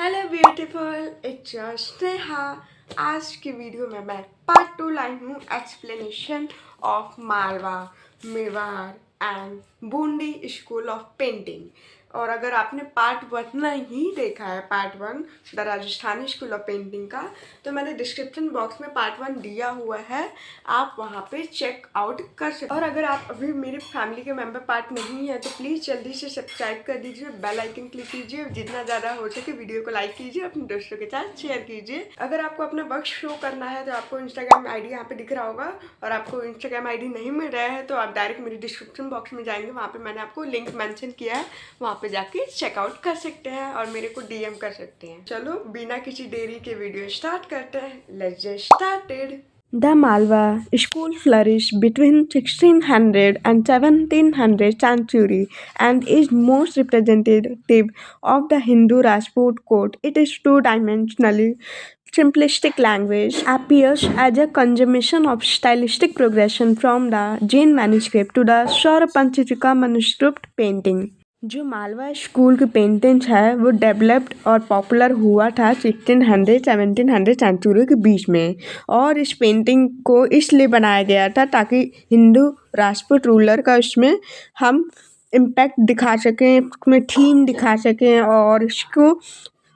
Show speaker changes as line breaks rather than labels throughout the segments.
Hello beautiful, it's your Sneha. आज की video में मैं पार्ट 2 लाई हूँ explanation of Malwa, Mewar and Bundi school of painting. और अगर आपने पार्ट 1 नहीं देखा है, part 1 the Rajasthani school of painting का, तो मैंने डिस्क्रिप्शन बॉक्स में पार्ट 1 दिया हुआ है, आप वहाँ पे चेक आउट कर सकते। और अगर आप अभी मेरी फैमिली के मेंबर पार्ट नहीं है तो प्लीज़ जल्दी से सब्सक्राइब कर दीजिए, बेल आइकन क्लिक कीजिए, जितना ज़्यादा हो सके वीडियो को लाइक कीजिए, अपने दोस्तों के साथ शेयर कीजिए। अगर आपको अपना वर्क शो करना है तो आपको इंस्टाग्राम आईडी यहाँ पे दिख रहा होगा, और आपको इंस्टाग्राम आईडी नहीं मिल रहा है तो आप डायरेक्ट मेरी डिस्क्रिप्शन बॉक्स में जाएंगे, वहाँ पे मैंने आपको लिंक मेंशन किया है, वहाँ पे जाके चेकआउट कर सकते हैं और मेरे को डीएम कर सकते हैं। चलो बिना किसी देरी के वीडियो स्टार्ट करते हैं। Let's get started. The Malwa school flourished between 1600 and 1700 century and is most representative of the Hindu Rajput court. It is two-dimensionally simplistic language, appears as a consummation of stylistic progression from the Jain manuscript to the Saurapanchika manuscript painting. जो Malwa school की paintings है वो developed और popular हुआ था 1600-1700 century के बीच में, और इस पेंटिंग को इसलिए बनाया गया था ताकि हिंदू राजपूत रूलर का इसमें हम इम्पैक्ट दिखा सकें, उसमें थीम दिखा सकें। और इसको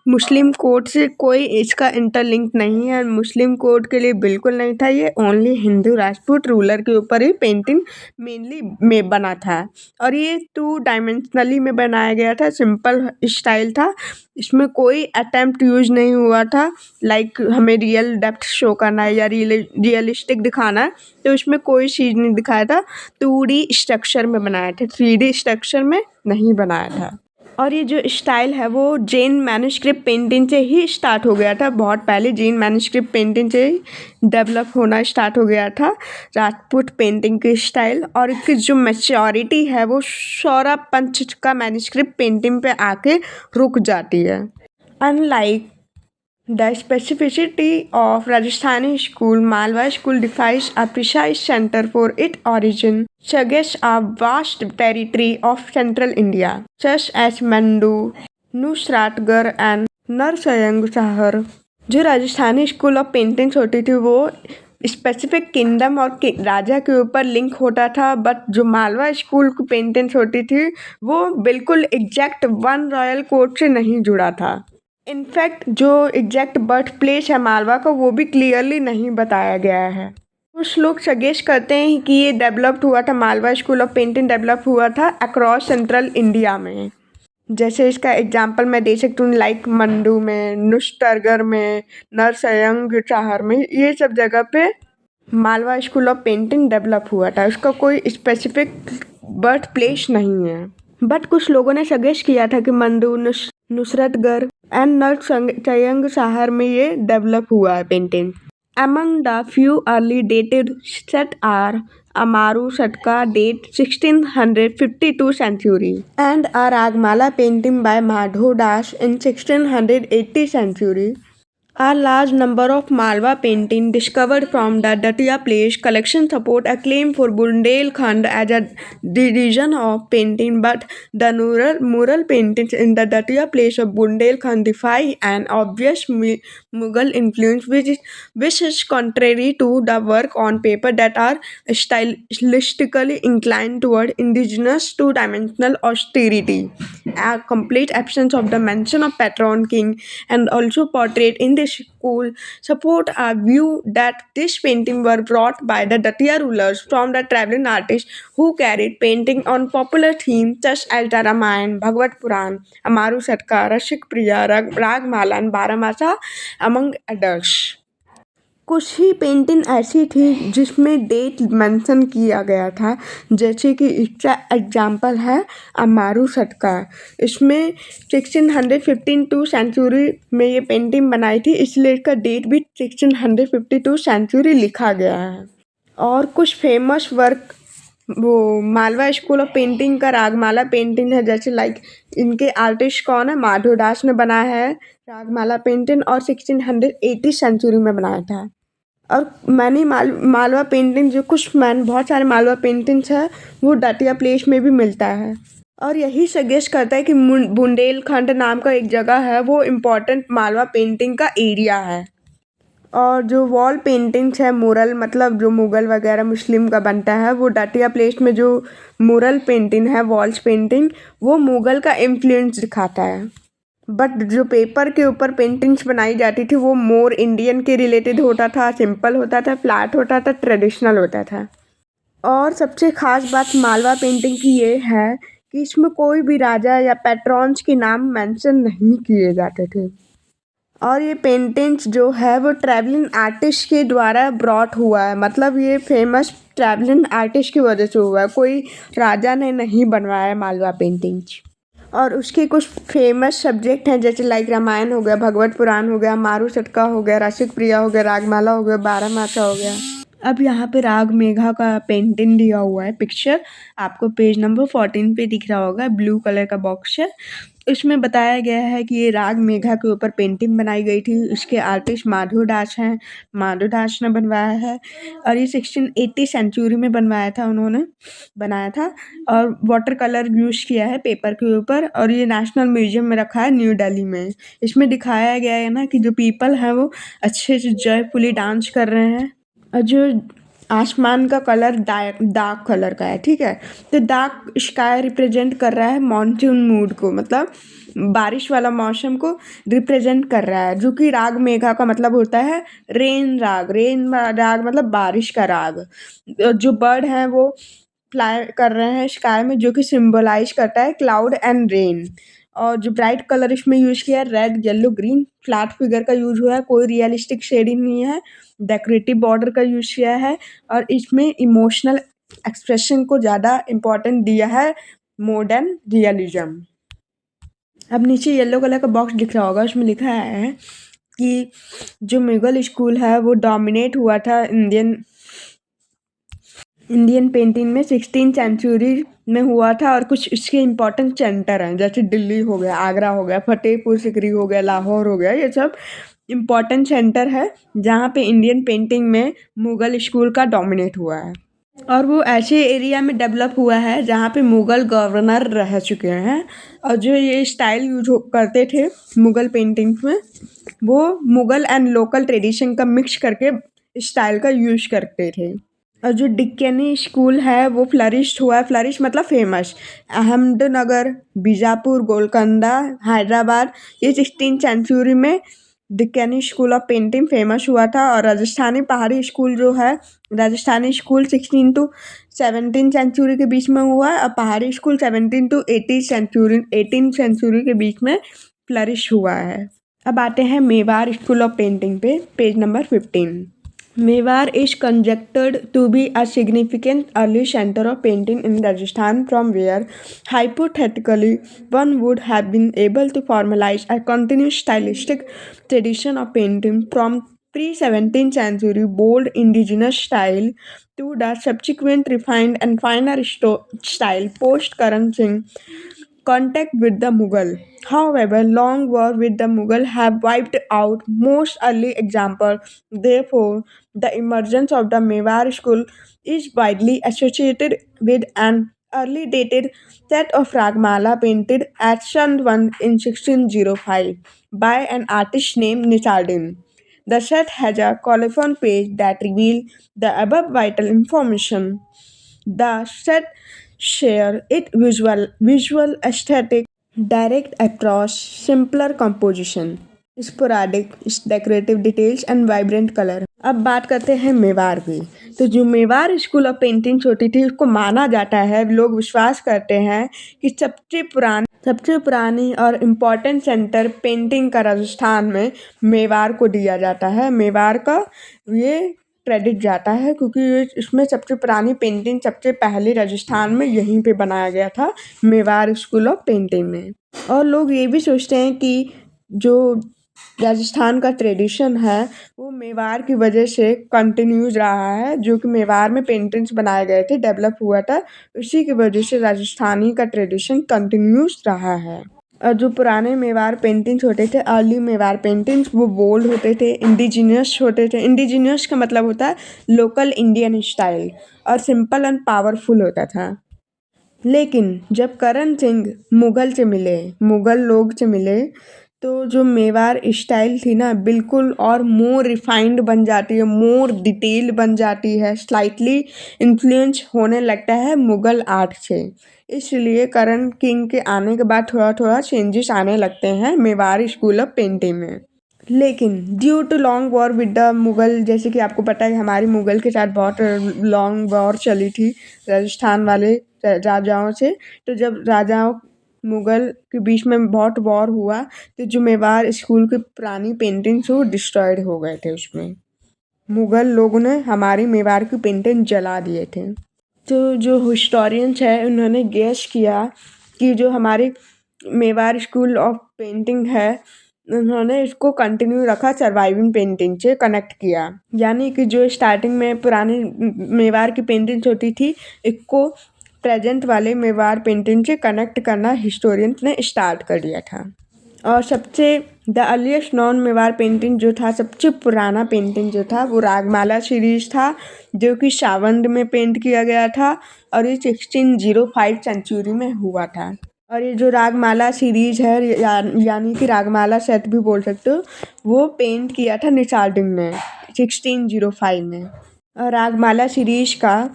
मुस्लिम कोड से कोई इसका इंटरलिंक नहीं है, मुस्लिम कोड के लिए बिल्कुल नहीं था, ये ओनली हिंदू राजपूत रूलर के ऊपर ही पेंटिंग मेनली में बना था। और ये 2 डायमेंशनली में बनाया गया था, सिंपल स्टाइल था, इसमें कोई अटेम्प्ट यूज नहीं हुआ था लाइक हमें रियल डेप्थ शो करना है या रियलिस्टिक दिखाना है, तो इसमें कोई चीज़ नहीं दिखाया था। 2D स्ट्रक्चर में बनाया था, 3D स्ट्रक्चर में नहीं बनाया था। और ये जो स्टाइल है वो जैन मैन्युस्क्रिप्ट पेंटिंग से ही स्टार्ट हो गया था, बहुत पहले जैन मैन्युस्क्रिप्ट पेंटिंग से ही डेवलप होना स्टार्ट हो गया था राजपूत पेंटिंग की स्टाइल। और इसकी जो मैच्योरिटी है वो सौरापंच का मैन्युस्क्रिप्ट पेंटिंग पे आके रुक जाती है। Unlike the specificity of Rajasthani school, Malwa school defines a precise center for its origin, suggests a vast territory of central India, such as Mandu, Nusratgarh and Narsayang. जो Rajasthani school of paintings होती थी वो specific kingdom और राजा के ऊपर link होता था, but जो मालवा स्कूल की पेंटिंग्स होती थी वो बिल्कुल एग्जैक्ट वन रॉयल कोर्ट से नहीं जुड़ा था। इनफैक्ट जो एग्जैक्ट बर्थ प्लेस है मालवा का वो भी क्लियरली नहीं बताया गया है। कुछ लोग सजेस्ट करते हैं कि ये डेवलप्ड हुआ था, Malwa school of painting develop हुआ था अक्रॉस सेंट्रल इंडिया में। जैसे इसका एग्जांपल मैं दे सकती हूँ लाइक मंडू में, नुस्टरगढ़ में, नरसयंग शहर में, ये सब जगह पे Malwa school of painting develop हुआ था। उसका कोई स्पेसिफिक बर्थ प्लेस नहीं है, बट कुछ लोगों ने सजेस्ट किया था कि मंडू, नुसरतगढ़ एंड नरसयंग शहर में ये डेवलप हुआ है painting. Among the few early dated set are Amaru Satka date 1652 century and a Ragmala painting by Madho Das in 1680 century. A large number of Malwa paintings discovered from the Datia place collection support a claim for Bundelkhand as a division of painting, but the mural paintings in the Datia place of Bundelkhand defy an obvious Mughal influence, which is contrary to the work on paper that are stylistically inclined toward indigenous two-dimensional austerity, a complete absence of the mention of patron king, and also portrait in the school support a view that these paintings were brought by the Datia rulers from the traveling artists who carried painting on popular themes such as the Ramayana, Bhagavad Puran, Amaru Satka, Rashik Priya, Ragmala and Baramasa among others. कुछ ही painting ऐसी थी जिसमें date mention किया गया था, जैसे कि इसका एग्जाम्पल है अमारू सटका। इसमें 1652 सेंचुरी में ये पेंटिंग बनाई थी, इसलिए इसका डेट भी 1652 सेंचुरी लिखा गया है। और कुछ फेमस वर्क वो मालवा स्कूल ऑफ पेंटिंग का रागमाला पेंटिंग है, जैसे लाइक इनके आर्टिस्ट कौन है, माधव दास ने बनाया है रागमाला पेंटिंग, और 1680 सेंचुरी में बनाया था। और मैंने मालवा पेंटिंग जो बहुत सारे मालवा पेंटिंग्स है वो दातिया प्लेस में भी मिलता है। और यही सजेस्ट करता है कि बुंदेलखंड नाम का एक जगह है, वो इम्पोर्टेंट मालवा पेंटिंग का एरिया है। और जो वॉल पेंटिंग्स है मुरल, मतलब जो मुगल वगैरह मुस्लिम का बनता है, वो डाटिया प्लेस में जो मुरल पेंटिंग है, वॉल्स पेंटिंग, वो मुगल का इन्फ्लुएंस दिखाता है। बट जो पेपर के ऊपर पेंटिंग्स बनाई जाती थी वो मोर इंडियन के रिलेटेड होता था, सिंपल होता था, फ्लैट होता था, ट्रेडिशनल होता था। और सबसे ख़ास बात मालवा पेंटिंग की ये है कि इसमें कोई भी राजा या पैट्रॉन्स के नाम मेंशन नहीं किए जाते थे। और ये पेंटिंग्स जो है वो ट्रैवलिंग आर्टिस्ट के द्वारा ब्रॉट हुआ है, मतलब ये फेमस ट्रैवलिंग आर्टिस्ट की वजह से हुआ है, कोई राजा ने नहीं बनवाया है मालवा पेंटिंग्स। और उसके कुछ फेमस सब्जेक्ट हैं, जैसे लाइक रामायण हो गया, भगवत पुराण हो गया, मारुशतका हो गया, रसिक प्रिया हो गया, रागमाला हो गया, बारह मासा हो गया। अब यहाँ पे राग मेघा का पेंटिंग दिया हुआ है पिक्चर, आपको पेज नंबर 14 पे दिख रहा होगा, ब्लू कलर का बॉक्स है। इसमें बताया गया है कि ये राग मेघा के ऊपर पेंटिंग बनाई गई थी। इसके आर्टिस्ट माधव दास हैं, माधव दास ने बनवाया है। और ये 1680 सेंचुरी में बनवाया था, उन्होंने बनाया था। और वाटर कलर यूज़ किया है पेपर के ऊपर, और ये नेशनल म्यूजियम में रखा है न्यू दिल्ली में। इसमें दिखाया गया है ना कि जो पीपल हैं वो अच्छे से जॉयफुली डांस कर रहे हैं। और जो आसमान का कलर डार्क कलर का है, ठीक है। तो डार्क स्काई रिप्रेजेंट कर रहा है मॉनसून मूड को, मतलब बारिश वाला मौसम को रिप्रेजेंट कर रहा है, जो कि राग मेघा का मतलब होता है रेन राग। रेन राग मतलब बारिश का राग। जो बर्ड हैं वो फ्लाई कर रहे हैं स्काई में, जो कि सिंबलाइज करता है क्लाउड एंड रेन। और जो ब्राइट कलर इसमें यूज़ किया है red, yellow, green, flat figure का यूज़ हुआ है, कोई रियलिस्टिक शेडिंग नहीं है। डेकोरेटिव बॉर्डर का यूज़ किया है, और इसमें इमोशनल एक्सप्रेशन को ज़्यादा इम्पोर्टेंट दिया है मोर देन रियलिज्म। अब नीचे येलो कलर का बॉक्स दिख रहा होगा, उसमें लिखा है कि जो मुगल स्कूल है वो डोमिनेट हुआ था इंडियन पेंटिंग में 16 सेंचुरी में हुआ था। और कुछ इसके इम्पोर्टेंट सेंटर हैं, जैसे दिल्ली हो गया, आगरा हो गया, फतेहपुर सिकरी हो गया, लाहौर हो गया, ये सब इम्पोर्टेंट सेंटर है जहाँ पे इंडियन पेंटिंग में मुगल स्कूल का डोमिनेट हुआ है। और वो ऐसे एरिया में डेवलप हुआ है जहाँ पे मुगल गवर्नर रह चुके हैं। और जो ये स्टाइल यूज करते थे मुगल पेंटिंग्स में, वो मुगल एंड लोकल ट्रेडिशन का मिक्स करके स्टाइल का यूज करते थे। और जो डिक्कनी स्कूल है वो फ्लरिश्ड हुआ है, फ्लरिश मतलब फेमस, अहमदनगर, बीजापुर, गोलकोंडा, हैदराबाद, ये 16 सेंचुरी में डिक्कनी स्कूल ऑफ पेंटिंग फेमस हुआ था। और राजस्थानी पहाड़ी स्कूल जो है, राजस्थानी स्कूल 16 टू 17 सेंचुरी के बीच में हुआ है, और पहाड़ी स्कूल 17 टू 18 सेंचुरी के बीच में फ्लरिश हुआ है। अब आते हैं मेवाड़ स्कूल ऑफ पेंटिंग पे, page number 15। Mewar is conjectured to be a significant early center of painting in Rajasthan, from where, hypothetically, one would have been able to formalize a continuous stylistic tradition of painting from pre-17th century bold indigenous style to the subsequent refined and finer style post-Karan Singh contact with the Mughal. However, long war with the Mughal have wiped out most early examples. Therefore, the emergence of the Mewar school is widely associated with an early dated set of Ragmala painted at Shandwan in 1605 by an artist named Nisardin. The set has a colophon page that reveals the above vital information. The set share its visual aesthetic, direct approach, simpler composition, sporadic decorative details and vibrant color. अब बात करते हैं मेवाड़ की। तो जो Mewar school of paintings होती थी उसको माना जाता है, लोग विश्वास करते हैं कि सबसे पुरानी और इम्पोर्टेंट सेंटर पेंटिंग का राजस्थान में मेवाड़ को दिया जाता है। मेवाड़ का ये क्रेडिट जाता है क्योंकि ये इसमें सबसे पुरानी पेंटिंग सबसे पहले राजस्थान में यहीं पे बनाया गया था, मेवाड़ स्कूल ऑफ पेंटिंग में। और लोग ये भी सोचते हैं कि जो राजस्थान का ट्रेडिशन है वो मेवाड़ की वजह से कंटिन्यूज रहा है, जो कि मेवाड़ में पेंटिंग्स बनाए गए थे, डेवलप हुआ था, उसी की वजह से राजस्थानी का ट्रेडिशन कंटिन्यूज रहा है। और जो पुराने मेवाड़ पेंटिंग्स होते थे, अर्ली मेवाड़ पेंटिंग्स, वो बोल्ड होते थे, इंडिजिनियस होते थे। इंडिजिनियस का मतलब होता है लोकल इंडियन स्टाइल, और सिंपल एंड पावरफुल होता था। लेकिन जब करण सिंह मुगल लोग से मिले तो जो मेवाड़ स्टाइल थी ना बिल्कुल और मोर रिफाइंड बन जाती है, मोर डिटेल बन जाती है, स्लाइटली इन्फ्लुएंस होने लगता है मुगल आर्ट से। इसलिए करण किंग के आने के बाद थोड़ा थोड़ा चेंजेस आने लगते हैं मेवाड़ स्कूल ऑफ पेंटिंग में। लेकिन due to long war with the Mughal, जैसे कि आपको पता है हमारी मुगल के साथ बहुत लॉन्ग वॉर चली थी राजस्थान वाले राजाओं से। तो जब राजाओं मुगल के बीच में बहुत वॉर हुआ तो जो मेवाड़ स्कूल की पुरानी पेंटिंग्स वो डिस्ट्रॉयड हो गए थे। उसमें मुगल लोगों ने हमारी मेवाड़ की पेंटिंग जला दिए थे। तो जो हिस्टोरियंस है उन्होंने गेस किया कि जो हमारी मेवाड़ स्कूल ऑफ पेंटिंग है उन्होंने इसको कंटिन्यू रखा, सर्वाइविंग पेंटिंग से कनेक्ट किया। यानी कि जो स्टार्टिंग में पुरानी मेवाड़ की पेंटिंग्स होती थी इसको प्रेजेंट वाले मेवाड़ पेंटिंग से कनेक्ट करना हिस्टोरियंस ने स्टार्ट कर दिया था। और सबसे the earliest non Mewar painting जो था, सबसे पुराना पेंटिंग जो था वो रागमाला सीरीज था जो कि सावंत में पेंट किया गया था और ये 1605 सेंचुरी में हुआ था। और ये जो रागमाला सीरीज है यानी कि रागमाला सेट भी बोल सकते हो, वो पेंट किया था निसार्डिंग ने 1605 में। और रागमाला सीरीज का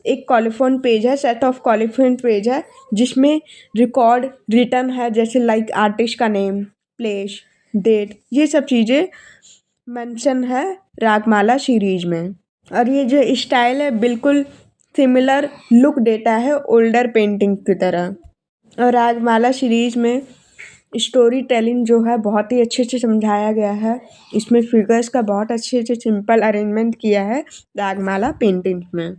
एक कॉलिफोन पेज है, सेट ऑफ कॉलिफोन पेज है जिसमें रिकॉर्ड रिटर्न है, जैसे लाइक आर्टिस्ट का नेम, प्लेस, डेट, ये सब चीज़ें मेंशन है रागमाला सीरीज में। और ये जो स्टाइल है बिल्कुल सिमिलर लुक देता है ओल्डर पेंटिंग की तरह। और रागमाला सीरीज में स्टोरी टेलिंग जो है बहुत ही अच्छे से समझाया गया है। इसमें फिगर्स का बहुत अच्छे से सिंपल अरेंजमेंट किया है रागमाला पेंटिंग में।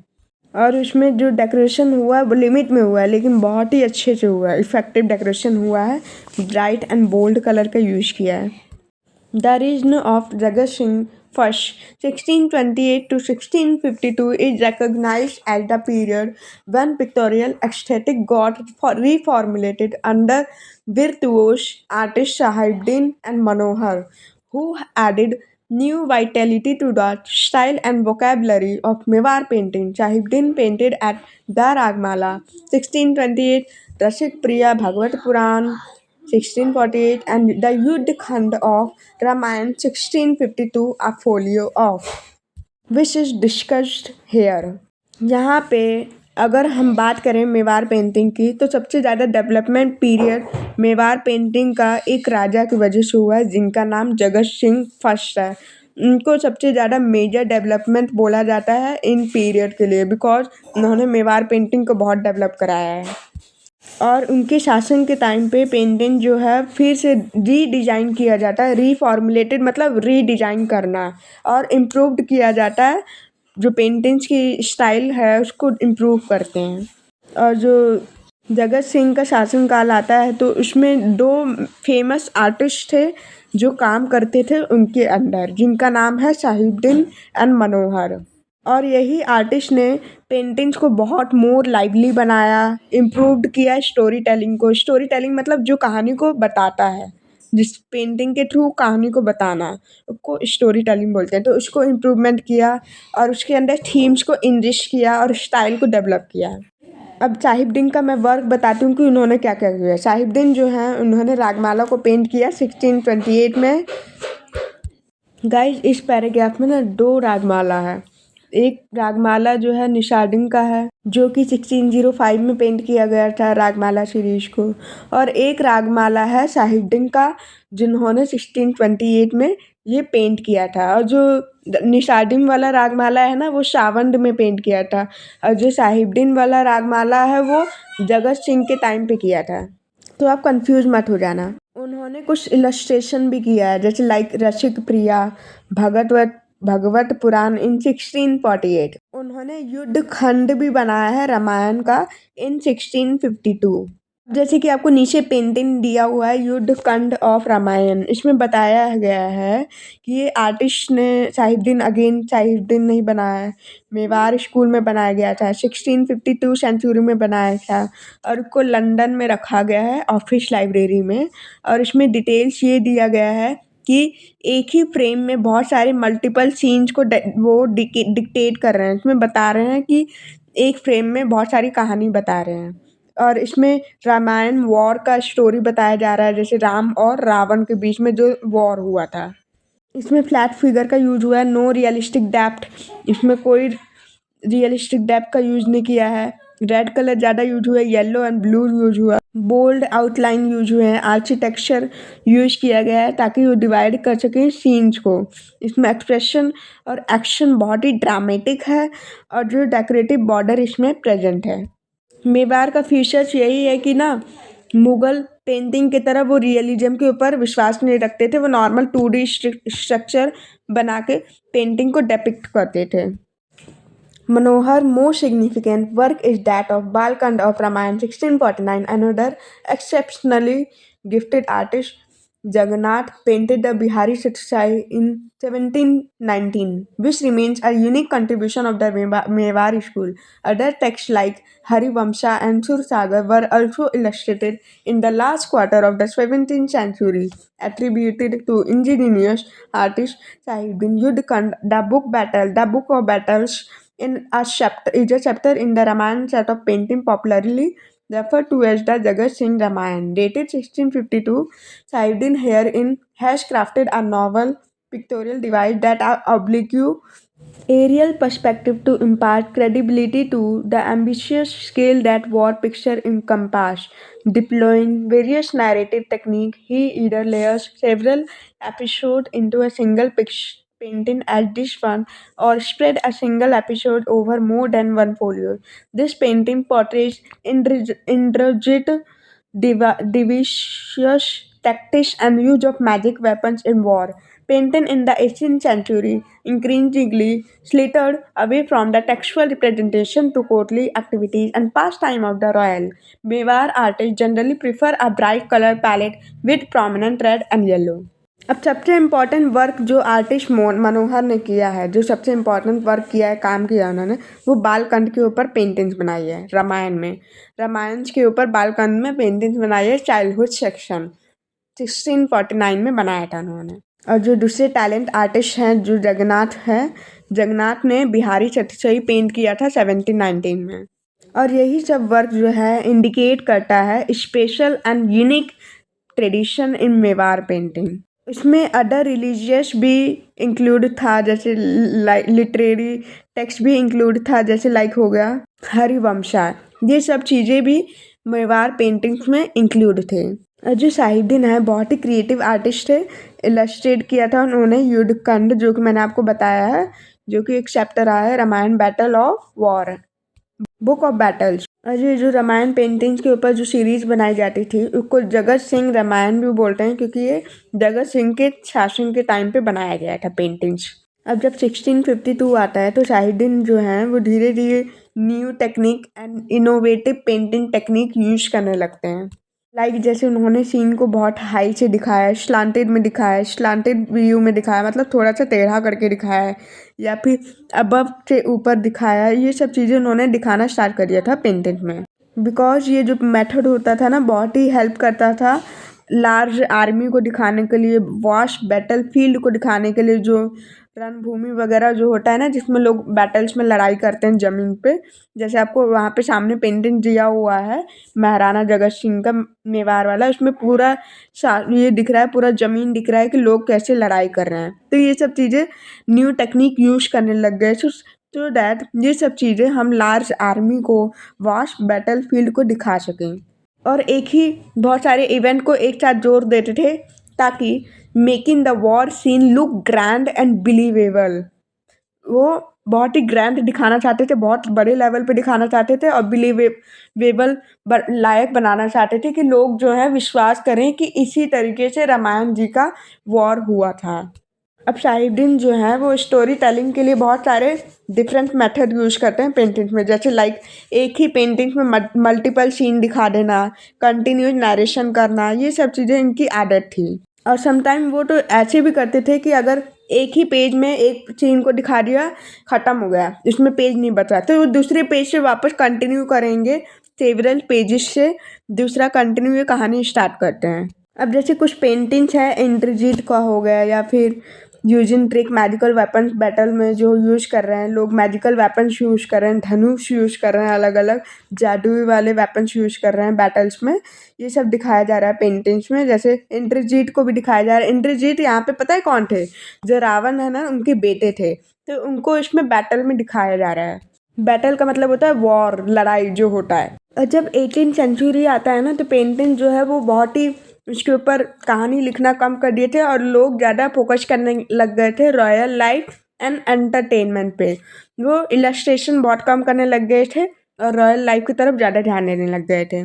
और उसमें जो डेकोरेशन हुआ है वो लिमिट में हुआ है लेकिन बहुत ही अच्छे से हुआ है, इफेक्टिव डेकोरेशन हुआ है, ब्राइट एंड बोल्ड कलर का यूज़ किया है। The reign of Jagat Singh I, 1628 to 1652, is recognized as the period when pictorial aesthetic got reformulated under virtuose artists Sahibuddin and Manohar, who added new vitality to the style and vocabulary of Mewar painting. Sahibuddin painted at the Ragmala 1628, Rashik Priya Bhagavad Puran 1648 and the Yuddh Khand of Ramayana 1652 a folio of which is discussed here। यहाँ पे अगर हम बात करें Mewar painting की तो सबसे ज़्यादा डेवलपमेंट पीरियड मेवाड़ पेंटिंग का एक राजा की वजह से हुआ है जिनका नाम जगत सिंह फर्स्ट है। उनको सबसे ज़्यादा मेजर डेवलपमेंट बोला जाता है इन पीरियड के लिए बिकॉज उन्होंने मेवाड़ पेंटिंग को बहुत डेवलप कराया है। और उनके शासन के टाइम पे पेंटिंग जो है फिर से रीडिज़ाइन किया जाता है, रीफॉर्मुलेटेड मतलब रीडिज़ाइन करना और इम्प्रूव्ड किया जाता है। जो पेंटिंग्स की स्टाइल है उसको इम्प्रूव करते हैं। और जो जगत सिंह का शासनकाल आता है तो उसमें दो फेमस आर्टिस्ट थे जो काम करते थे उनके अंडर, जिनका नाम है साहिबुद्दीन एंड मनोहर। और यही आर्टिस्ट ने पेंटिंग्स को बहुत मोर लाइवली बनाया, इम्प्रूव्ड किया स्टोरी टेलिंग को। स्टोरी टेलिंग मतलब जो कहानी को बताता है, जिस पेंटिंग के थ्रू कहानी को बताना उसको स्टोरी टेलिंग बोलते हैं। तो उसको इम्प्रूवमेंट किया और उसके अंदर थीम्स को इनरिच किया और स्टाइल को डेवलप किया। अब साहिबुद्दीन का मैं वर्क बताती हूँ कि उन्होंने क्या क्या किया। साहिबुद्दीन जो हैं उन्होंने रागमाला को पेंट किया 1628 में। गाइस इस पैराग्राफ में ना दो रागमाला है। एक रागमाला जो है निषादिन का है जो कि 1605 में पेंट किया गया था रागमाला सीरीज को, और एक रागमाला है साहिबुद्दीन का जिन्होंने 1628 में ये पेंट किया था। और जो निषादिन वाला रागमाला है ना वो सावंत में पेंट किया था, और जो साहिबुद्दीन वाला रागमाला है वो जगत सिंह के टाइम पे किया था। तो आप कंफ्यूज मत हो जाना। उन्होंने कुछ इलस्ट्रेशन भी किया है जैसे लाइक रसिक प्रिया भगवत पुराण इन 1648। उन्होंने युद्ध खंड भी बनाया है रामायण का इन 1652। जैसे कि आपको नीचे पेंटिंग दिया हुआ है युद्ध खंड ऑफ रामायण, इसमें बताया गया है कि ये आर्टिस्ट ने साहिबुद्दीन नहीं बनाया है, मेवाड़ स्कूल में बनाया गया था, 1652 सेंचुरी में बनाया था और उसको लंदन में रखा गया है ऑफिस लाइब्रेरी में। और इसमें डिटेल्स ये दिया गया है कि एक ही फ्रेम में बहुत सारे मल्टीपल सीन्स को वो डिक्टेट कर रहे हैं, इसमें बता रहे हैं कि एक फ्रेम में बहुत सारी कहानी बता रहे हैं। और इसमें रामायण वॉर का स्टोरी बताया जा रहा है, जैसे राम और रावण के बीच में जो वॉर हुआ था। इसमें फ्लैट फिगर का यूज हुआ है, नो रियलिस्टिक डेप्थ, इसमें कोई रियलिस्टिक डेप्थ का यूज नहीं किया है। रेड कलर ज़्यादा यूज हुआ है, येलो एंड ब्लू यूज हुआ, बोल्ड आउटलाइन यूज हुए हैं, आर्किटेक्चर यूज किया गया है ताकि वो डिवाइड कर सकें सीन्स को। इसमें एक्सप्रेशन और एक्शन बहुत ही ड्रामेटिक है और जो डेकोरेटिव बॉर्डर इसमें प्रेजेंट है। मेवाड़ का फीचर्स यही है कि ना, मुगल पेंटिंग की तरह वो रियलिज्म के ऊपर विश्वास नहीं रखते थे, वो नॉर्मल 2D स्ट्रक्चर बना के पेंटिंग को डिपिक्ट करते थे। Manohar most significant work is that of Balkand of Ramayana 1649. Another exceptionally gifted artist, Jagannath, painted the Bihari Satyasai in 1719, which remains a unique contribution of the Mewar school. Other texts like Harivamsa and Sursagar were also illustrated in the last quarter of the 17th century, attributed to ingenious artist Sahibuddin Yudhkand. The Book of Battles is a chapter in the Ramayana set of painting popularly referred to as the Jagat Singh Ramayana. Dated 1652, Sahibuddin herein has crafted a novel pictorial device that are oblique aerial perspective to impart credibility to the ambitious scale that war picture encompass. Deploying various narrative techniques, he either layers several episodes into a single painting as this one, or spread a single episode over more than one folio. This painting portrays intricate devious tactics and use of magic weapons in war. Painted in the 18th century, increasingly slithered away from the textual representation to courtly activities and pastime of the royal. Mewar artists generally prefer a bright color palette with prominent red and yellow. अब सबसे important work जो artist मनोहर ने किया है, जो सबसे important work किया है, काम किया उन्होंने, वो बालकंड के ऊपर पेंटिंग्स बनाई है। रामायण के ऊपर बालकंड में पेंटिंग्स बनाई है। चाइल्डहुड सेक्शन 1649 में बनाया था उन्होंने। और जो दूसरे टैलेंट आर्टिस्ट हैं, जो जगन्नाथ ने बिहारी सत्यसाई पेंट किया था 1719 में। और यही सब वर्क जो है इंडिकेट करता है special and unique tradition in Mewar painting. इसमें अदर रिलीजियस भी इंक्लूड था, जैसे लिटरेरी टेक्स्ट भी इंक्लूड था, जैसे लाइक हो गया हरिवंशा। ये सब चीज़ें भी मेवाड़ पेंटिंग्स में इंक्लूड थे। जो साहिबुद्दीन है बहुत ही क्रिएटिव आर्टिस्ट है। इलस्ट्रेट किया था उन्होंने युद्धकांड, जो कि मैंने आपको बताया है, जो कि एक चैप्टर आया है Ramayana battle of war, book of battles. और ये जो रामायण पेंटिंग्स के ऊपर जो सीरीज बनाई जाती थी उसको जगत सिंह रामायण भी बोलते हैं, क्योंकि ये जगत सिंह के शासन के टाइम पे बनाया गया था पेंटिंग्स। अब जब 1652 आता है तो साहिबुद्दीन जो हैं वो धीरे धीरे new technique and innovative painting technique use करने लगते हैं। लाइक जैसे उन्होंने सीन को बहुत हाई से दिखाया है, स्लांटेड में दिखाया है, स्लांटेड व्यू में दिखाया, मतलब थोड़ा सा टेढ़ा करके दिखाया है, या फिर अबव से ऊपर दिखाया है। ये सब चीज़ें उन्होंने दिखाना स्टार्ट कर दिया था पेंटिंग में, बिकॉज ये जो मेथड होता था ना बहुत ही हेल्प करता था लार्ज आर्मी को दिखाने के लिए, वास्ट बैटल फील्ड को दिखाने के लिए, जो रणभूमि वगैरह जो होता है ना जिसमें लोग बैटल्स में लड़ाई करते हैं ज़मीन पे। जैसे आपको वहाँ पे सामने पेंटिंग दिया हुआ है महाराणा जगत सिंह का मेवाड़ वाला, उसमें पूरा ये दिख रहा है, पूरा ज़मीन दिख रहा है कि लोग कैसे लड़ाई कर रहे हैं। तो ये सब चीज़ें न्यू टेक्निक यूज़ करने लग गए, सो दैट ये सब चीज़ें हम लार्ज आर्मी को वास्ट बैटल फील्ड को दिखा सकें, और एक ही बहुत सारे इवेंट को एक साथ जोड़ देते थे ताकि making the war scene look grand and believable. वो बहुत ही ग्रैंड दिखाना चाहते थे, बहुत बड़े लेवल पे दिखाना चाहते थे, और बिलीवेबल लायक बनाना चाहते थे कि लोग जो है विश्वास करें कि इसी तरीके से रामायण जी का वॉर हुआ था। अब साहिबुद्दीन जो है वो स्टोरी टेलिंग के लिए बहुत सारे डिफरेंट मेथड यूज़ करते हैं पेंटिंग्स में, जैसे लाइक एक ही पेंटिंग्स में मल्टीपल सीन दिखा देना, कंटिन्यूस नरेशन करना, ये सब चीज़ें इनकी आदत थी। और समटाइम वो तो ऐसे भी करते थे कि अगर एक ही पेज में एक सीन को दिखा दिया, ख़त्म हो गया, इसमें पेज नहीं बचा, तो वो दूसरे पेज से वापस कंटिन्यू करेंगे, सेवरल पेजेस से दूसरा कंटिन्यू ये कहानी स्टार्ट करते हैं। अब जैसे कुछ पेंटिंग्स हैं इंद्रजीत का हो गया, या फिर using trick magical weapons battle में जो यूज़ कर रहे हैं लोग, मैजिकल वेपन्स यूज़ कर रहे हैं, धनुष यूज़ कर रहे हैं, अलग अलग जादुई वाले वेपन्स यूज़ कर रहे हैं बैटल्स में। ये सब दिखाया जा रहा है पेंटिंग्स में। जैसे इंद्रजीत को भी दिखाया जा रहा है। इंद्रजीत यहाँ पे पता है कौन थे? जो रावण है ना, उनके बेटे थे, तो उनको इसमें बैटल में दिखाया जा रहा है। बैटल का मतलब होता है वॉर, लड़ाई जो होता है। और जब 18th सेंचुरी आता है ना, तो पेंटिंग जो है वो बहुत ही उसके ऊपर कहानी लिखना कम कर दिए थे और लोग ज़्यादा फोकस करने लग गए थे रॉयल लाइफ एंड एंटरटेनमेंट पे। वो इलस्ट्रेशन बहुत कम करने लग गए थे और रॉयल लाइफ की तरफ ज़्यादा ध्यान देने लग गए थे।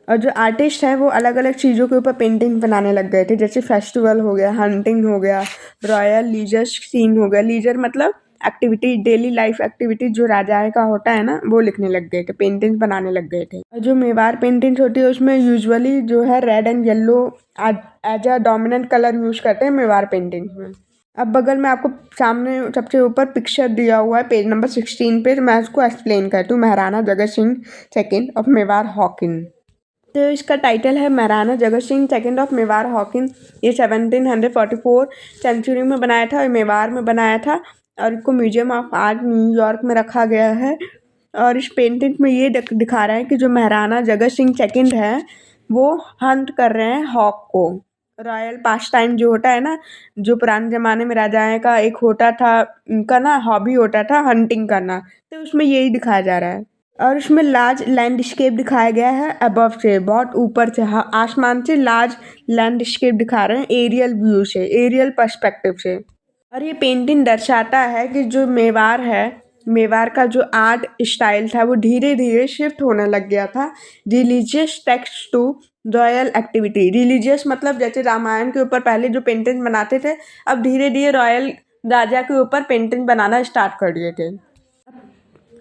और जो आर्टिस्ट हैं वो अलग अलग चीज़ों के ऊपर पेंटिंग बनाने लग गए थे, जैसे फेस्टिवल हो गया, हंटिंग हो गया, रॉयल लीजर सीन हो गया। लीजर मतलब एक्टिविटी, डेली लाइफ एक्टिविटी जो राजाए का होता है ना, वो लिखने लग गए थे, पेंटिंग्स बनाने लग गए थे। और जो मेवाड़ पेंटिंग्स होती है उसमें यूजुअली जो है red and yellow as a dominant colour use करते हैं मेवाड़ पेंटिंग्स में। अब बगल में आपको सामने सबसे ऊपर पिक्चर दिया हुआ है पेज नंबर 16 पे, तो मैं उसको एक्सप्लेन करती हूँ। Maharana Jagat Singh second of Mewar Hawking. तो इसका टाइटल है Maharana Jagat Singh second of Mewar Hawking. ये 1744 सेंचुरी में बनाया था और मेवाड़ में बनाया था और इसको म्यूजियम ऑफ आर्ट न्यूयॉर्क में रखा गया है। और इस पेंटिंग में ये दिखा रहा है कि जो महाराणा जगत सिंह सेकेंड है वो हंट कर रहे हैं हॉक को। रॉयल पास टाइम जो होता है ना, जो पुराने ज़माने में राजाएं का एक होता था, उनका ना हॉबी होता था हंटिंग करना, तो उसमें यही दिखाया जा रहा है। और उसमें लार्ज लैंडस्केप दिखाया गया है अबव से, बहुत ऊपर से, आसमान से लार्ज लैंडस्केप दिखा रहे हैं एरियल व्यू से, एरियल पर्सपेक्टिव से। और ये पेंटिंग दर्शाता है कि जो मेवाड़ है, मेवाड़ का जो आर्ट स्टाइल था वो धीरे धीरे शिफ्ट होने लग गया था religious text to royal activity. Religious मतलब जैसे रामायण के ऊपर पहले जो पेंटिंग बनाते थे, अब धीरे धीरे रॉयल राजा के ऊपर पेंटिंग बनाना स्टार्ट कर दिए थे।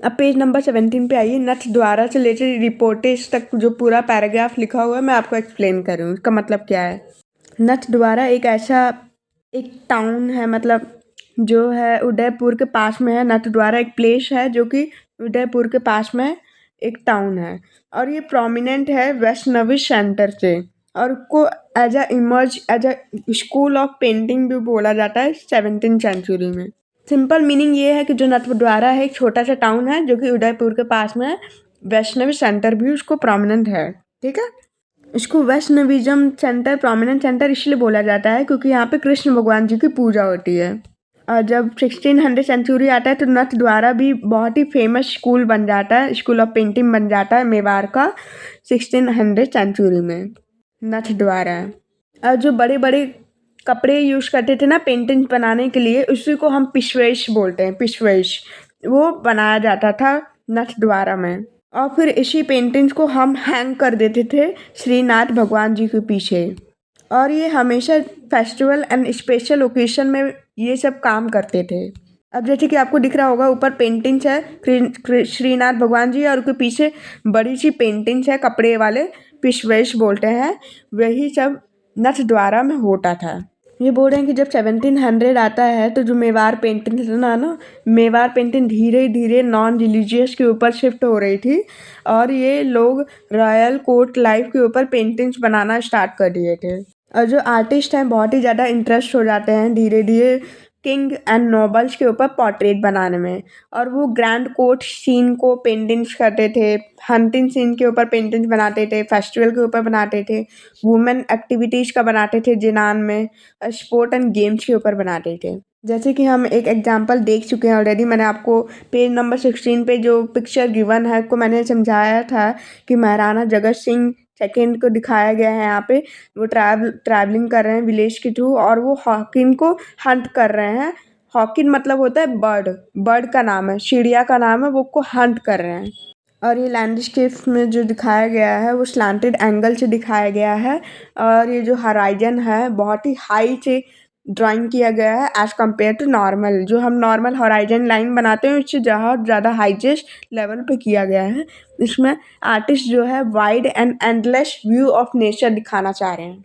अब पेज नंबर 17 पे आइए। नथ द्वारा से लेकर रिपोर्टेज तक जो पूरा पैराग्राफ लिखा हुआ है मैं आपको एक्सप्लेन कर रही हूँ, इसका मतलब क्या है। नथ द्वारा एक ऐसा एक टाउन है, मतलब जो है उदयपुर के पास में है। नथ द्वारा एक प्लेस है जो कि उदयपुर के पास में एक टाउन है और ये प्रोमिनेंट है वैष्णवी सेंटर से, और को as a emerge as a school of painting भी बोला जाता है 17th सेंचुरी में। सिंपल मीनिंग ये है कि जो नथद्वारा है एक छोटा सा टाउन है जो कि उदयपुर के पास में है। वैष्णवी सेंटर भी उसको प्रोमिनेंट है, ठीक है। इसको वैष्णविज्म सेंटर, प्रोमिनेंट सेंटर इसलिए बोला जाता है क्योंकि यहाँ पे कृष्ण भगवान जी की पूजा होती है। और जब 1600 सेंचुरी आता है तो नथ द्वारा भी बहुत ही फेमस स्कूल बन जाता है, स्कूल ऑफ पेंटिंग बन जाता है मेवाड़ का 1600 सेंचुरी में, नथ द्वारा। और जो बड़े बड़े कपड़े यूज़ करते थे ना पेंटिंग बनाने के लिए, उसी को हम पिशवेश बोलते हैं, पिशवेश। वो बनाया जाता था नथ द्वारा में। और फिर इसी पेंटिंग्स को हम हैंग कर देते थे श्रीनाथ भगवान जी के पीछे। और ये हमेशा फेस्टिवल एंड स्पेशल ओकेशन में ये सब काम करते थे। अब जैसे कि आपको दिख रहा होगा ऊपर पेंटिंग्स है श्रीनाथ भगवान जी और उनके पीछे बड़ी सी पेंटिंग्स है कपड़े वाले, पिशवेश बोलते हैं। वही सब नथ द्वारा में होता था। ये बोल रहे हैं कि जब 1700 आता है तो जो मेवाड़ पेंटिंग ना, मेवाड़ पेंटिंग धीरे धीरे नॉन रिलीजियस के ऊपर शिफ्ट हो रही थी और ये लोग रॉयल कोर्ट लाइफ के ऊपर पेंटिंग्स बनाना स्टार्ट कर दिए थे। और जो आर्टिस्ट हैं बहुत ही ज़्यादा इंटरेस्ट हो जाते हैं धीरे धीरे किंग एंड नोबल्स के ऊपर पोर्ट्रेट बनाने में, और वो ग्रैंड कोर्ट सीन को पेंटिंग्स करते थे, हंटिंग सीन के ऊपर पेंटिंग्स बनाते थे, फेस्टिवल के ऊपर बनाते थे, वुमेन एक्टिविटीज़ का बनाते थे जिनान में, स्पोर्ट एंड गेम्स के ऊपर बनाते थे। जैसे कि हम एक एग्जांपल देख चुके हैं ऑलरेडी, मैंने आपको पेज नंबर 16 पे जो पिक्चर गिवन है को मैंने समझाया था कि महाराणा जगत सिंह सेकेंड को दिखाया गया है। यहाँ पे वो ट्रैवलिंग कर रहे हैं विलेज के थ्रू और वो हॉकिन को हंट कर रहे हैं। हॉकिन मतलब होता है बर्ड, बर्ड का नाम है, चिड़िया का नाम है, वो को हंट कर रहे हैं। और ये लैंडस्केप में जो दिखाया गया है वो स्लांटेड एंगल से दिखाया गया है और ये जो हराइजन है बहुत ही हाई से ड्राइंग किया गया है एज़ कम्पेयर टू नॉर्मल। जो हम नॉर्मल हॉराइजन लाइन बनाते हैं उससे बहुत ज़्यादा हाईएस्ट लेवल पे किया गया है। इसमें आर्टिस्ट जो है wide and endless view of nature दिखाना चाह रहे हैं।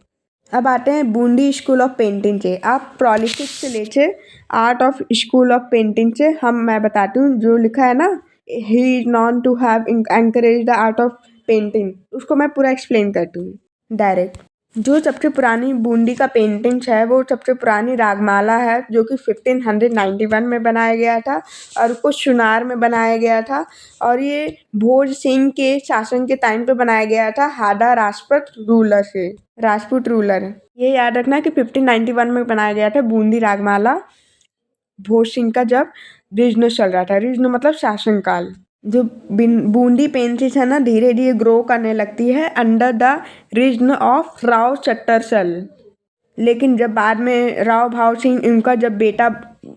अब आते हैं बूंदी स्कूल ऑफ पेंटिंग से। आप प्रोलिफिक से लेके art of school of painting से मैं बताती हूँ जो लिखा है ना, he is known to have encourage the art of painting, उसको मैं पूरा एक्सप्लेन करती हूँ डायरेक्ट। जो सबसे पुरानी बूंदी का पेंटिंग्स है वो सबसे पुरानी रागमाला है, जो कि 1591 में बनाया गया था और कुछ में बनाया गया था। और ये भोज सिंह के शासन के टाइम पे बनाया गया था, हादा राजपूत रूलर। ये याद रखना कि 1591 में बनाया गया था बूंदी रागमाला, भोज सिंह का जब रिज्न चल रहा था। रिज्न मतलब शासनकाल। जो बूंदी पेंसिल्स है ना, धीरे धीरे ग्रो करने लगती है अंडर द रिज्न ऑफ राव चट्टरसल। लेकिन जब बाद में राव भाव सिंह इनका जब बेटा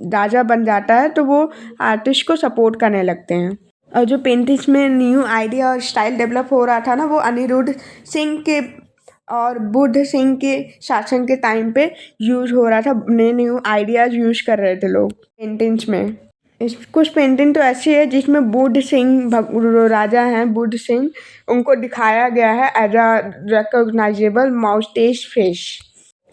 राजा बन जाता है तो वो आर्टिस्ट को सपोर्ट करने लगते हैं। और जो पेंटिंग्स में न्यू आइडिया और स्टाइल डेवलप हो रहा था ना, वो अनिरुद्ध सिंह के और बुद्ध सिंह के शासन के टाइम पे यूज हो रहा था। नए न्यू आइडियाज यूज कर रहे थे लोग पेंटिंग्स में। कुछ पेंटिंग तो ऐसी है जिसमें बुद्ध सिंह राजा हैं, बुद्ध सिंह, उनको दिखाया गया है as a recognisable moustache face.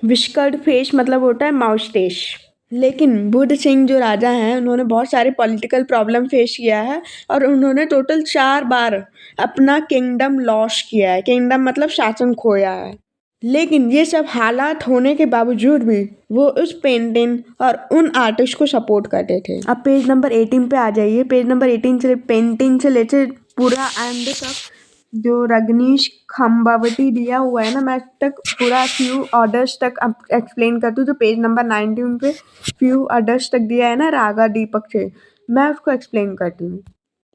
Whiskered face मतलब होता है माउस्टेश। लेकिन बुद्ध सिंह जो राजा हैं, उन्होंने बहुत सारे पॉलिटिकल प्रॉब्लम फेस किया है और उन्होंने टोटल 4 बार अपना किंगडम लॉस किया है। किंगडम मतलब शासन खोया है। लेकिन ये सब हालात होने के बावजूद भी वो उस पेंटिंग और उन आर्टिस्ट को सपोर्ट करते थे। अब पेज नंबर 18 पे आ जाइए। पेज नंबर 18 से पेंटिंग से लेकर पूरा एंड तक जो रजनीश खम्बावती दिया हुआ है ना, मैं तक पूरा फ्यू ऑर्डर्स तक एक्सप्लेन करती हूँ। जो पेज नंबर 19 पे फ्यू ऑर्डर्स तक दिया है ना रागा दीपक से, मैं उसको एक्सप्लेन करती हूँ।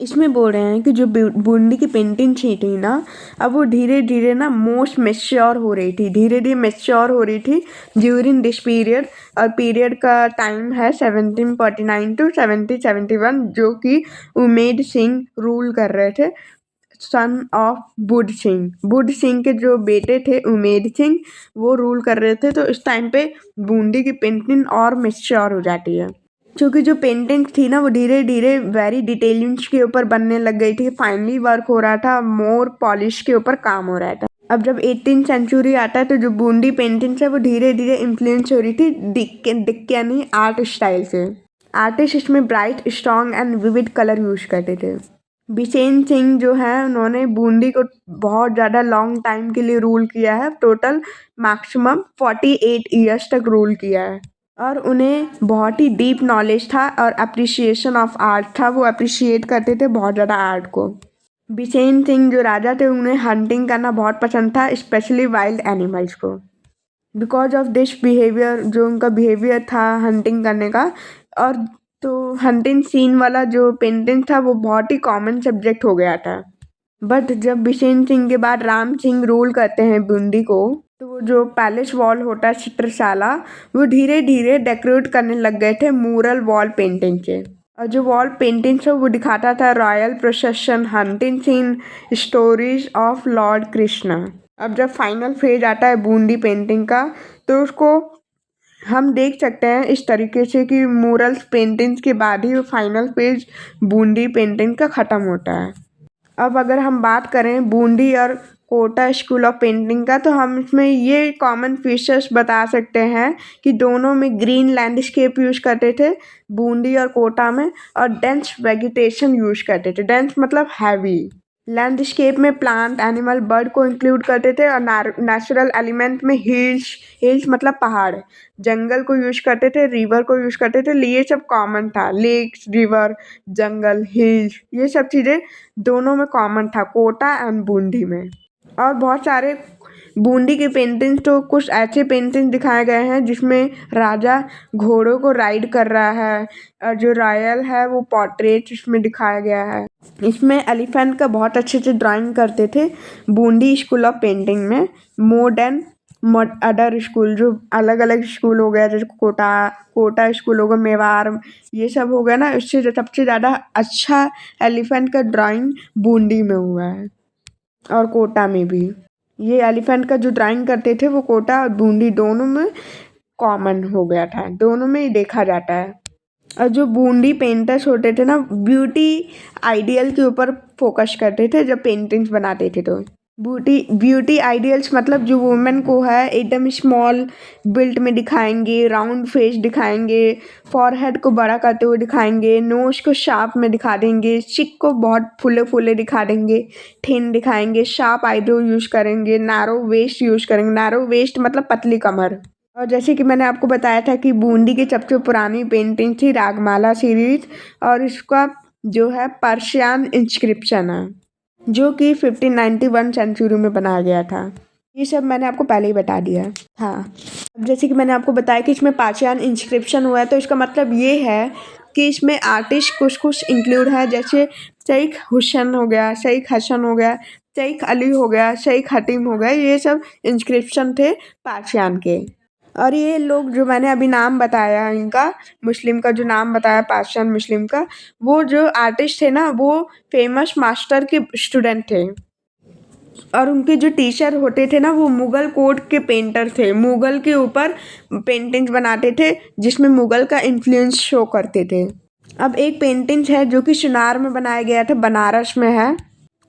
इसमें बोल रहे हैं कि जो बूंदी की पेंटिंग थी ना, अब वो धीरे धीरे ना मोस्ट मेच्योर हो रही थी, धीरे धीरे मेच्योर हो रही थी ड्यूरिंग दिस पीरियड। और पीरियड का टाइम है 1749 टू 1771, जो कि उमेद सिंह रूल कर रहे थे, सन ऑफ बुद्ध सिंह। बुद्ध सिंह के जो बेटे थे उमेद सिंह, वो रूल कर रहे थे। तो इस टाइम पे बूंदी की पेंटिंग और मेच्योर हो जाती है, क्योंकि जो पेंटिंग थी ना वो धीरे धीरे वेरी डिटेलिंग्स के ऊपर बनने लग गई थी। फाइनली वर्क हो रहा था, मोर पॉलिश के ऊपर काम हो रहा था। अब जब 18th सेंचुरी आता है तो जो बूंदी पेंटिंग्स है वो धीरे धीरे इन्फ्लुएंस हो रही थी डिक्कनी आर्ट स्टाइल से। आर्टिस्ट इसमें bright strong and vivid colour use करते थे। बिसेन सिंह जो है, उन्होंने बूंदी को बहुत ज़्यादा लॉन्ग टाइम के लिए रूल किया है, टोटल मैक्सिमम 48 ईयर्स तक रूल किया है। और उन्हें बहुत ही डीप नॉलेज था और अप्रिसिएशन ऑफ आर्ट था, वो अप्रिशिएट करते थे बहुत ज़्यादा आर्ट को। बिसेन सिंह जो राजा थे, उन्हें हंटिंग करना बहुत पसंद था, स्पेशली वाइल्ड एनिमल्स को। बिकॉज ऑफ दिस बिहेवियर, जो उनका बिहेवियर था हंटिंग करने का, और तो हंटिंग सीन वाला जो पेंटिंग था वो बहुत ही कॉमन सब्जेक्ट हो गया था। बट जब बिसेन सिंह के बाद राम सिंह रूल करते हैं बूंदी को, तो वो जो पैलेस वॉल होता है चित्रशाला, वो धीरे धीरे डेकोरेट करने लग गए थे मूरल वॉल पेंटिंग से। और जो वॉल पेंटिंग है वो दिखाता था royal procession, hunting scene, stories of lord Krishna. अब जब फाइनल फेज आता है बूंदी पेंटिंग का, तो उसको हम देख सकते हैं इस तरीके से कि मूरल्स पेंटिंग्स के बाद ही वो फाइनल पेज बूंदी पेंटिंग का ख़त्म होता है। अब अगर हम बात करें बूंदी और कोटा स्कूल ऑफ पेंटिंग का, तो हम इसमें ये कॉमन फीचर्स बता सकते हैं कि दोनों में ग्रीन लैंडस्केप यूज करते थे बूंदी और कोटा में, और डेंस वेजिटेशन यूज करते थे। डेंस मतलब हैवी। लैंडस्केप में प्लांट, एनिमल, बर्ड को इंक्लूड करते थे, और नेचुरल एलिमेंट में हिल्स, हिल्स मतलब पहाड़, जंगल को यूज करते थे, रिवर को यूज करते थे। ये सब कॉमन था, लेक्स, रिवर, जंगल, हिल्स, ये सब चीज़ें दोनों में कॉमन था, कोटा एंड बूंदी में। और बहुत सारे बूंदी की पेंटिंग्स, तो कुछ ऐसे पेंटिंग्स दिखाए गए हैं जिसमें राजा घोड़ों को राइड कर रहा है, और जो रॉयल है वो पोर्ट्रेट इसमें दिखाया गया है। इसमें एलिफेंट का बहुत अच्छे से ड्राइंग करते थे बूंदी स्कूल ऑफ पेंटिंग में, मोर देन अदर स्कूल। जो अलग अलग स्कूल हो गया, जैसे कोटा स्कूल हो गया, मेवाड़, ये सब हो गया ना, इससे सबसे ज़्यादा अच्छा एलिफेंट का ड्राइंग बूंदी में हुआ है, और कोटा में भी। ये एलिफेंट का जो ड्राइंग करते थे वो कोटा और बूंदी दोनों में कॉमन हो गया था, दोनों में ही देखा जाता है। और जो बूंदी पेंटर्स होते थे ना, ब्यूटी आइडियल के ऊपर फोकस करते थे जब पेंटिंग्स बनाते थे। तो ब्यूटी ब्यूटी आइडियल्स मतलब जो वुमेन को है एकदम स्मॉल बिल्ट में दिखाएंगे, राउंड फेस दिखाएंगे, फॉरहेड को बड़ा करते हुए दिखाएंगे, नोज को शार्प में दिखा देंगे, चिक को बहुत फूले फूले दिखा देंगे, थिन दिखाएंगे, शार्प आईब्रो यूज करेंगे, नैरो वेस्ट यूज करेंगे। नैरो वेस्ट मतलब पतली कमर। और जैसे कि मैंने आपको बताया था कि बूंदी की सबसे पुरानी पेंटिंग थी रागमाला सीरीज, और इसका जो है पर्शियन इंस्क्रिप्शन है जो कि 1591 सेंचुरी में बनाया गया था। ये सब मैंने आपको पहले ही बता दिया है। हाँ, अब जैसे कि मैंने आपको बताया कि इसमें पाषाण इंस्क्रिप्शन हुआ है, तो इसका मतलब ये है कि इसमें आर्टिस्ट कुछ कुछ इंक्लूड है, जैसे शेख हुसैन हो गया, शेख हसन हो गया, शेख अली हो गया, शेख हटीम हो गया, ये सब इंस्क्रिप्शन थे पाषाण के। और ये लोग जो मैंने अभी नाम बताया इनका, मुस्लिम का जो नाम बताया पाषाण मुस्लिम का, वो जो आर्टिस्ट थे ना वो फेमस मास्टर के स्टूडेंट थे। और उनके जो टीचर होते थे ना वो मुगल कोड के पेंटर थे, मुगल के ऊपर पेंटिंग्स बनाते थे जिसमें मुगल का इन्फ्लुएंस शो करते थे। अब एक पेंटिंग है जो कि सुनार में बनाया गया था, बनारस में है,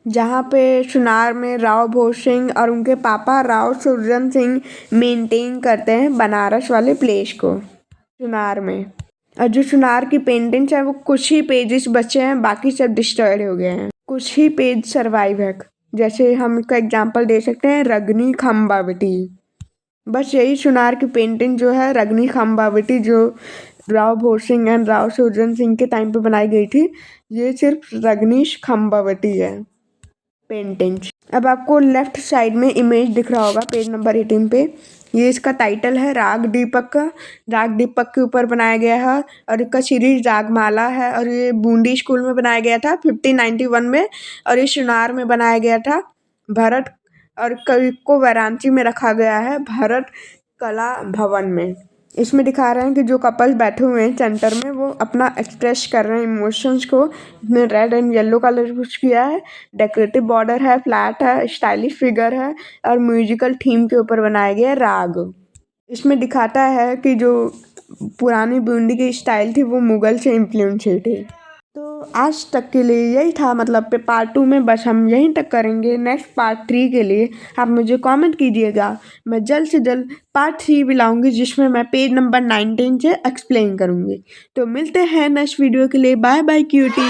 जहाँ पे सुनार में राव भोज सिंह और उनके पापा राव सुरजन सिंह मेंटेन करते हैं बनारस वाले प्लेस को सुनार में। और जो सुनार की पेंटिंग्स है वो कुछ ही पेजेस बचे हैं, बाकी सब डिस्ट्रॉयड हो गए हैं, कुछ ही पेज सर्वाइव है। जैसे हम इसका एग्जांपल दे सकते हैं रगनी खम्बावती। बस यही सुनार की पेंटिंग जो है रगनी खम्बावती, जो राव भोज सिंह एंड राव सुरजन सिंह के टाइम पे बनाई गई थी, ये सिर्फ रगनीश खम्बावती है पेंटिंग्स। अब आपको लेफ्ट साइड में इमेज दिख रहा होगा पेज नंबर 18 पे, ये इसका टाइटल है राग दीपक का। राग दीपक के ऊपर बनाया गया है और इसका सीरीज रागमाला है, और ये बूंदी स्कूल में बनाया गया था 1591 में, और ये सुनार में बनाया गया था भरत, और कवि को वाराणसी में रखा गया है भरत कला भवन में। इसमें दिखा रहे हैं कि जो कपल बैठे हुए हैं सेंटर में वो अपना एक्सप्रेस कर रहे हैं इमोशंस को। इसमें red and yellow colour use किया है, डेकोरेटिव बॉर्डर है, फ्लैट है, स्टाइलिश फिगर है, और म्यूजिकल थीम के ऊपर बनाया गया राग। इसमें दिखाता है कि जो पुरानी बूंदी की स्टाइल थी वो मुगल से इन्फ्लुएंस हुई थी। तो आज तक के लिए यही था, मतलब पे पार्ट 2 में बस हम यहीं तक करेंगे। नेक्स्ट पार्ट 3 के लिए आप मुझे कमेंट कीजिएगा, मैं जल्द से जल्द पार्ट 3 भी लाऊंगी जिसमें मैं पेज नंबर 19 से एक्सप्लेन करूंगी। तो मिलते हैं नेक्स्ट वीडियो के लिए, बाय बाय क्यूटी।